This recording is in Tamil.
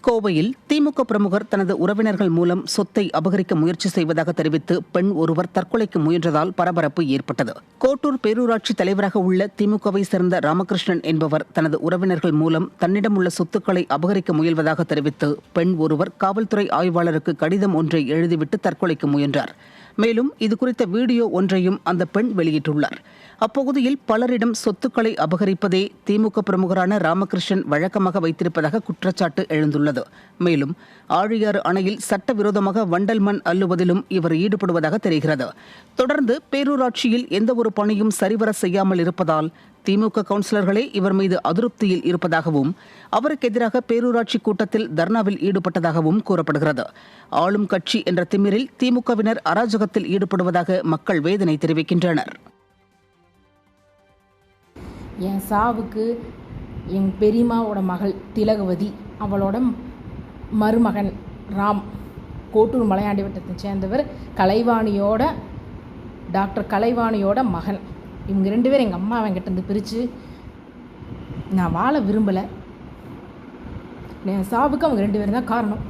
கோவையில் திமுக பிரமுகர் தனது உறவினர்கள் மூலம் சொத்தை அபகரிக்க முயற்சி செய்வதாக தெரிவித்து பெண் ஒருவர் தற்கொலைக்கு முயன்றதால் பரபரப்பு ஏற்பட்டது. கோட்டூர் பேரூராட்சி தலைவராக உள்ள திமுகவை சேர்ந்த ராமகிருஷ்ணன் என்பவர் தனது உறவினர்கள் மூலம் தன்னிடம் உள்ள சொத்துக்களை அபகரிக்க முயல்வதாக தெரிவித்து பெண் ஒருவர் காவல்துறை ஆய்வாளருக்கு கடிதம் ஒன்றை எழுதிவிட்டு தற்கொலைக்கு முயன்றார். மேலும் இதுகுறித்த வீடியோ ஒன்றையும் அந்த பெண் வெளியிட்டுள்ளார். அப்பகுதியில் பலரிடம் சொத்துக்களை அபகரிப்பதே திமுக பிரமுகரான ராமகிருஷ்ணன் வழக்கமாக வைத்திருப்பதாக குற்றச்சாட்டு எழுந்துள்ளது. மேலும் ஆழியாறு அணையில் சட்டவிரோதமாக வண்டல் மண் அள்ளுவதிலும் இவர் ஈடுபடுவதாக தெரிகிறது. தொடர்ந்து பேரூராட்சியில் எந்த ஒரு பணியும் சரிவர செய்யாமல் இருப்பதால் திமுக கவுன்சிலர்களே இவர் மீது அதிருப்தியில் இருப்பதாகவும் அவருக்கு எதிராக பேரூராட்சி கூட்டத்தில் தர்ணாவில் ஈடுபட்டதாகவும் கூறப்படுகிறது. ஆளும் கட்சி என்ற திமிரில் திமுகவினர் அராஜகத்தில் ஈடுபடுவதாக மக்கள் வேதனை தெரிவிக்கின்றனர். என் சாவுக்கு என் பெரியம்மாவோட மகள் திலகவதி, அவளோட மருமகன் ராம், கோட்டூர் மலையாண்டி வட்டத்தை சேர்ந்தவர், டாக்டர் கலைவாணியோட மகன். இவங்க 2 பேரும் எங்கள் அம்மா அவங்கிட்டேருந்து பிரித்து நான் வாழ விரும்பலை. என் சாவுக்கு அவங்க 2 பேரும் தான் காரணம்.